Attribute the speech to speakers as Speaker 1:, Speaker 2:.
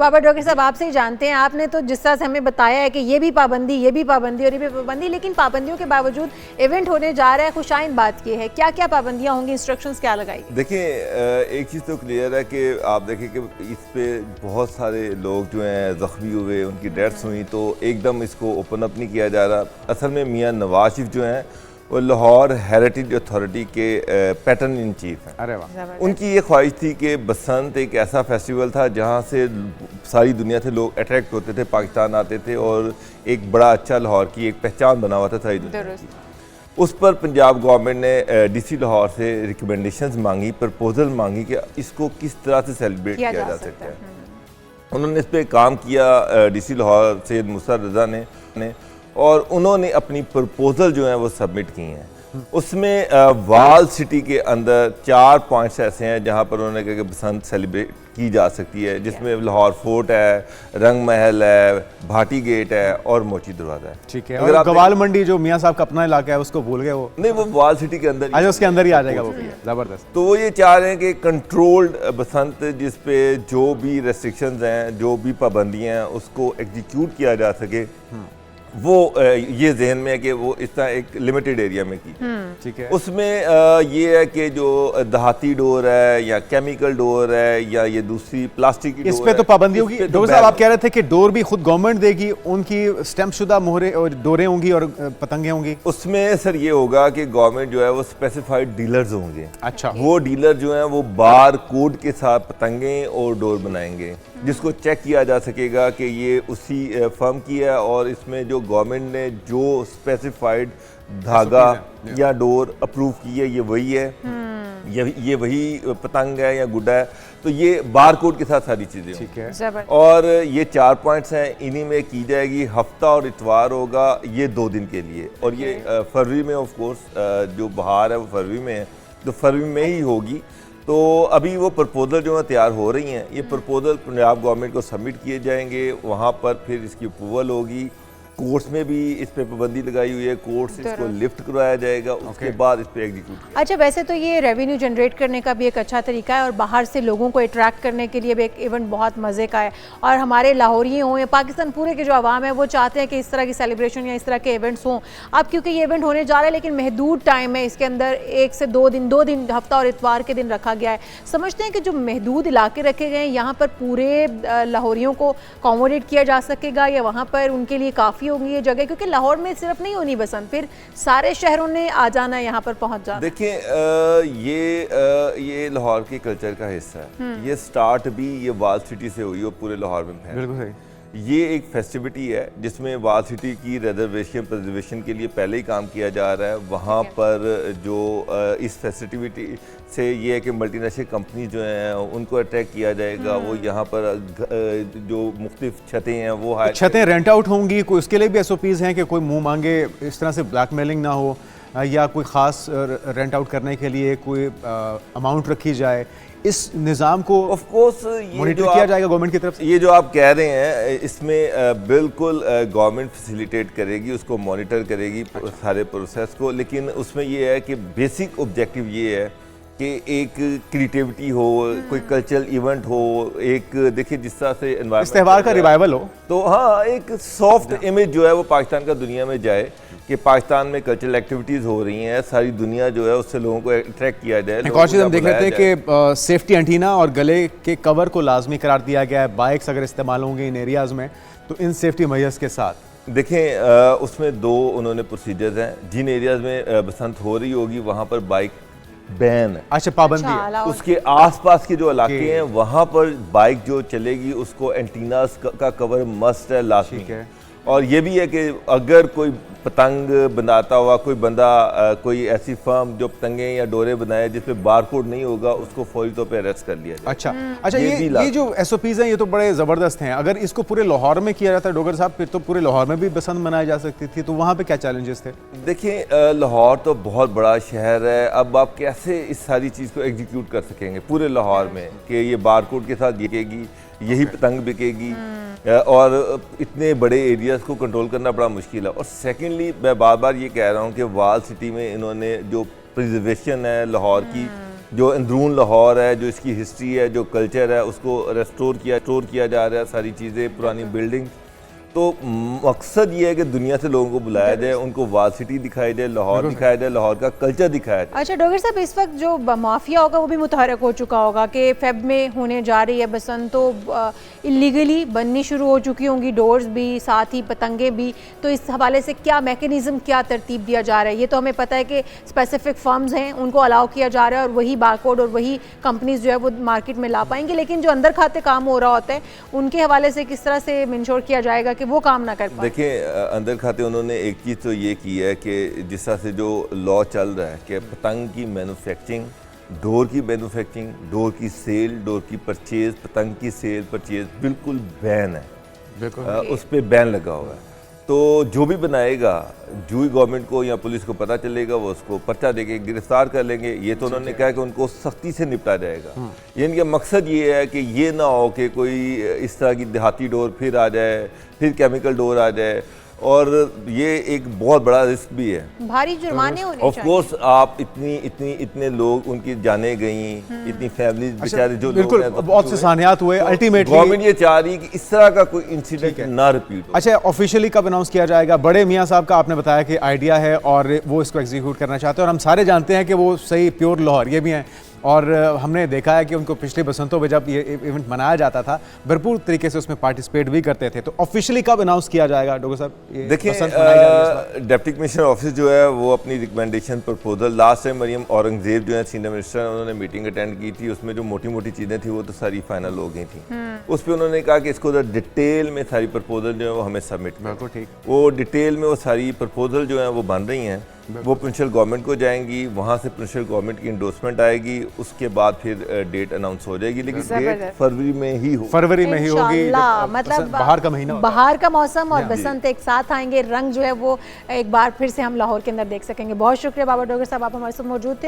Speaker 1: बाबा doctor साहब आपसे ही जानते हैं, आपने तो जिस तरह से हमें बताया है कि ये भी पाबंदी और ये भी पाबंदी, लेकिन पाबंदियों के बावजूद इवेंट होने जा रहा है। खुशाइन बात ये है, क्या क्या पाबंदियां होंगी, इंस्ट्रक्शंस क्या लगाई?
Speaker 2: देखिए एक चीज़ तो क्लियर है कि आप देखें कि इस पे बहुत सारे लोग जो हैं ज़ख्मी हुए, उनकी डेथ्स हुई, तो एकदम इसको ओपन अप नहीं किया जा रहा। असल में मियाँ नवाज शरीफ जो हैं वो लाहौर हेरिटेज अथॉरिटी के पैटर्न इन चीफ हैं।
Speaker 3: अरे वाह।
Speaker 2: उनकी ये ख्वाहिश थी कि बसंत एक ऐसा फेस्टिवल था जहाँ से सारी दुनिया से लोग अट्रैक्ट होते थे, पाकिस्तान आते थे और एक बड़ा अच्छा लाहौर की एक पहचान बना हुआ था सारी दुनिया की। उस पर पंजाब गवर्नमेंट ने डीसी लाहौर से रिकमेंडेशंस मांगी, प्रपोजल मांगी कि इसको किस तरह से सेलिब्रेट किया जा सकता है। उन्होंने इस पर काम किया डीसी लाहौर सैयद मूसा रज़ा ने और उन्होंने अपनी प्रपोजल जो है वो सबमिट की हैं। उसमें वाल सिटी के अंदर 4 पॉइंट्स ऐसे हैं जहां पर उन्होंने कहा कि बसंत सेलिब्रेट की जा सकती है, जिसमें लाहौर फोर्ट है, रंग महल है, भाटी गेट है और मोची दरवाजा है।
Speaker 3: ठीक है। और गवाल मंडी जो मियाँ साहब का अपना इलाका है उसको भूल गए वो?
Speaker 2: नहीं, वो वाल सिटी के अंदर,
Speaker 3: आज उसके अंदर ही आ जाएगा वो भी। जबरदस्त।
Speaker 2: तो वो ये चाह रहे हैं कि कंट्रोल्ड बसंत, जिस पे जो भी रेस्ट्रिक्शंस हैं, जो भी पाबंदियां हैं, उसको एग्जीक्यूट किया जा सके। वो ये जहन में है कि वो इस तरह एक लिमिटेड एरिया में की।
Speaker 3: ठीक है।
Speaker 2: उसमें ये है कि जो दहाती डोर है या केमिकल डोर है या ये दूसरी प्लास्टिक की
Speaker 3: इस पे तो पाबंदी होगी। डॉक्टर साहब आप कह रहे थे कि डोर भी खुद गवर्नमेंट देगी, उनकी स्टैंप शुदा मोहरे और डोरें होंगी और पतंगे होंगी?
Speaker 2: उसमें सर ये होगा कि गवर्नमेंट जो है वो स्पेसिफाइड डीलर्स होंगे।
Speaker 3: अच्छा।
Speaker 2: वो डीलर जो है वो बार कोड के साथ पतंगे और डोर बनाएंगे, जिसको चेक किया जा सकेगा कि ये उसी फर्म की है और इसमें जो गवर्नमेंट ने जो स्पेसिफाइड धागा या डोर अप्रूव की है ये वही है, ये वही पतंग है या गुड्डा है। तो ये बार कोड के साथ सारी चीज़ें।
Speaker 3: ठीक है।
Speaker 2: और ये 4 पॉइंट्स हैं, इन्हीं में की जाएगी। हफ्ता और इतवार होगा, ये 2 दिन के लिए। और ये फरवरी में ऑफ कोर्स जो बहार है वो फरवरी में है, तो फरवरी में ही होगी। तो अभी वो प्रपोजल जो है तैयार हो रही हैं। ये प्रपोजल पंजाब गवर्नमेंट को सबमिट किए जाएंगे, वहाँ पर फिर इसकी अप्रूवल होगी। कोर्ट्स में भी इस पे पाबंदी लगाई हुई है, कोर्ट्स इसको लिफ्ट करवाया जाएगा, उसके बाद इस पे एग्जीक्यूट।
Speaker 1: अच्छा, वैसे तो ये रेवेन्यू जनरेट करने का भी एक अच्छा तरीका है और बाहर से लोगों को अट्रैक्ट करने के लिए भी एक इवेंट बहुत मज़े का है। और हमारे लाहौरी हों या पाकिस्तान पूरे के जो आवाम है वो चाहते हैं कि इस तरह की सेलिब्रेशन या इस तरह के इवेंट्स हों। अब क्योंकि ये इवेंट होने जा रहा है लेकिन महदूद टाइम है, इसके अंदर 1 से 2 दिन हफ्ता और इतवार के दिन रखा गया है। समझते हैं कि जो महदूद इलाके रखे गए हैं यहाँ पर पूरे लाहौरियों को अकोमोडेट किया जा सकेगा या वहाँ पर उनके लिए काफ़ी होंगी ये जगह? क्योंकि लाहौर में सिर्फ नहीं होनी बसंत, फिर सारे शहरों ने आ जाना है यहाँ पर पहुँच जाना।
Speaker 2: देखिए ये लाहौर के कल्चर का हिस्सा है। ये स्टार्ट भी ये वाल सिटी से हुई और पूरे लाहौर में फैली।
Speaker 3: बिल्कुल सही।
Speaker 2: ये एक फेस्टिविटी है जिसमें वाल सिटी की प्रिजर्वेशन के लिए पहले ही काम किया जा रहा है। वहाँ पर जो इस फेस्टिविटी से ये है कि मल्टीनेशनल कंपनी जो हैं उनको अट्रैक्ट किया जाएगा। वो यहाँ पर जो मुख्तलिफ छतें हैं वो
Speaker 3: छतें रेंट आउट होंगी, कोई उसके लिए भी SOPs हैं कि कोई मुंह मांगे इस तरह से ब्लैकमेलिंग ना हो, या कोई ख़ास रेंट आउट करने के लिए कोई अमाउंट रखी जाए? इस निज़ाम को ऑफ कोर्स मॉनिटर किया जाएगा गवर्नमेंट की तरफ से।
Speaker 2: ये जो आप कह रहे हैं इसमें बिल्कुल गवर्नमेंट फैसिलिटेट करेगी, उसको मॉनिटर करेगी सारे प्रोसेस को। लेकिन उसमें ये है कि बेसिक ऑब्जेक्टिव ये है कि एक क्रिएटिविटी हो, कोई कल्चरल इवेंट हो, एक देखिए जिस तरह से
Speaker 3: इस त्यौहार का रिवाइवल हो, तो
Speaker 2: हाँ एक सॉफ्ट इमेज जो है वो पाकिस्तान का दुनिया में जाए कि पाकिस्तान में कल्चरल एक्टिविटीज़ हो रही हैं, सारी दुनिया जो है उससे लोगों को अट्रैक्ट किया जाए।
Speaker 3: एक और चीज़ हम देख रहे थे कि सेफ्टी एंटीना और गले के कवर को लाजमी करार दिया गया है। बाइक्स अगर इस्तेमाल होंगे इन एरियाज़ में तो इन सेफ्टी मेजर्स के साथ।
Speaker 2: देखें उसमें 2 उन्होंने प्रोसीजर्स हैं। जिन एरियाज़ में बसंत हो रही होगी वहाँ पर बाइक बैन है।
Speaker 3: अच्छा, पाबंदी है।
Speaker 2: उसके आसपास के जो इलाके हैं वहाँ पर बाइक जो चलेगी उसको एंटीनास का कवर मस्ट है, लाजमी है। और ये भी है कि अगर कोई पतंग बनाता हुआ कोई बंदा कोई ऐसी फर्म जो पतंगे या डोरे बनाए जिसपे बारकोड नहीं होगा उसको फौरी तौर पे अरेस्ट कर लिया जाए।
Speaker 3: अच्छा, ये जो SOPs हैं ये तो बड़े ज़बरदस्त हैं। अगर इसको पूरे लाहौर में किया जाता है डॉक्टर साहब फिर तो पूरे लाहौर में भी बसंत मनाई जा सकती थी, तो वहाँ पे क्या चैलेंजेस थे?
Speaker 2: देखिए लाहौर तो बहुत बड़ा शहर है। अब आप कैसे इस सारी चीज़ को एग्जीक्यूट कर सकेंगे पूरे लाहौर में कि ये बारकोड के साथ बिकेगी, यही पतंग बिकेगी, और इतने बड़े एरियाज़ को कंट्रोल करना बड़ा मुश्किल है। और सेकेंडली मैं बार बार ये कह रहा हूँ कि वाल सिटी में इन्होंने जो प्रिजर्वेशन है लाहौर की जो अंदरून लाहौर है, जो इसकी हिस्ट्री है, जो कल्चर है, उसको रेस्टोर किया जा रहा है, सारी चीज़ें, पुरानी बिल्डिंग। तो मकसद ये है कि दुनिया से लोगों को बुलाया जाए, उनको वाल सिटी दिखाई जाए, लाहौर दिखाया जाए, लाहौर का कल्चर दिखाया जाए।
Speaker 1: अच्छा डॉक्टर साहब, इस वक्त जो माफिया होगा वो भी मुतहरक हो चुका होगा कि फेब में होने जा रही है बसंत, तो इलीगली बननी शुरू हो चुकी होंगी डोर्स भी, साथ ही पतंगे भी। तो इस हवाले से क्या मैकेनिज्म, क्या तरतीब दिया जा रहा है? ये तो हमें पता है कि स्पेसिफिक फर्म्स हैं, उनको अलाउ किया जा रहा है और वही बारकोड और वही कंपनीज जो है वो मार्केट में ला पाएंगे, लेकिन जो अंदर खाते काम हो रहा होता है उनके हवाले से किस तरह से इंश्योर किया जाएगा कि वो काम ना कर पाए?
Speaker 2: देखिए, अंदर खाते उन्होंने एक चीज़ तो ये की है कि जिस तरह से जो लॉ चल रहा है कि पतंग की मैन्युफैक्चरिंग, डोर की मैन्युफैक्चरिंग, डोर की सेल, डोर की परचेज, पतंग की सेल परचेज बिल्कुल बैन है,
Speaker 3: बिल्कुल
Speaker 2: उस पर बैन लगा हुआ है। तो जो भी बनाएगा, जो ही गवर्नमेंट को या पुलिस को पता चलेगा वो उसको पर्चा देके गिरफ्तार कर लेंगे। ये तो उन्होंने कहा कि उनको सख्ती से निपटा जाएगा। ये इनका मकसद ये है कि ये ना हो कि कोई इस तरह की देहाती डोर फिर आ जाए, फिर केमिकल डोर आ जाए, और ये एक बहुत बड़ा रिस्क भी है।
Speaker 1: भारी जुर्माने होने
Speaker 2: ऑफ कोर्स आप इतने लोग, उनकी जाने गई, इतनी फैमिलीज बेचारे जो
Speaker 3: बिल्कुल
Speaker 2: लोग हैं,
Speaker 3: बहुत से सानियात हुए। अल्टीमेटली
Speaker 2: गवर्नमेंट ये चाह रही है कि इस तरह का कोई इंसिडेंट ना रिपीट हो।
Speaker 3: अच्छा, ऑफिशियली कब अनाउंस किया जाएगा? बड़े मियाँ साहब का आपने बताया कि आइडिया है और वो इसको एग्जीक्यूट करना चाहते हैं, और हम सारे जानते हैं कि वो सही प्योर लाहौरिये भी हैं, और हमने देखा है कि उनको पिछले बसंतों में जब ये इवेंट मनाया जाता था भरपूर तरीके से उसमें पार्टिसिपेट भी करते थे। तो ऑफिशियली कब अनाउंस किया जाएगा डॉक्टर साहब?
Speaker 2: देखिए, डिप्टी कमिश्नर ऑफिस जो है वो अपनी recommendation proposal, last time Maryam Aurangzeb जो है सीनियर मिनिस्टर, उन्होंने मीटिंग अटेंड की थी, उसमें जो मोटी मोटी चीज़ें थी वो तो सारी फाइनल हो गई थी। उस पर उन्होंने कहा कि इसको डिटेल में सारी प्रपोजल जो है वो हमें सबमिट करें।
Speaker 3: बिल्कुल ठीक।
Speaker 2: वो डिटेल में वो सारी प्रपोजल जो है वो बन रही हैं, वो प्रिंसिपल गवर्नमेंट को जाएंगी, वहाँ से प्रिंसिपल गवर्नमेंट की इंडोर्समेंट आएगी, उसके बाद फिर डेट अनाउंस हो जाएगी, लेकिन डेट फरवरी में ही होगी।
Speaker 3: फरवरी में ही होगी,
Speaker 1: इंशाल्लाह। मतलब
Speaker 3: बाहर का महीना,
Speaker 1: बाहर का मौसम और बसंत एक साथ आएंगे, रंग जो है वो एक बार फिर से हम लाहौर के अंदर देख सकेंगे। बहुत शुक्रिया बाबर डोगर साहब, आप हमारे साथ मौजूद थे।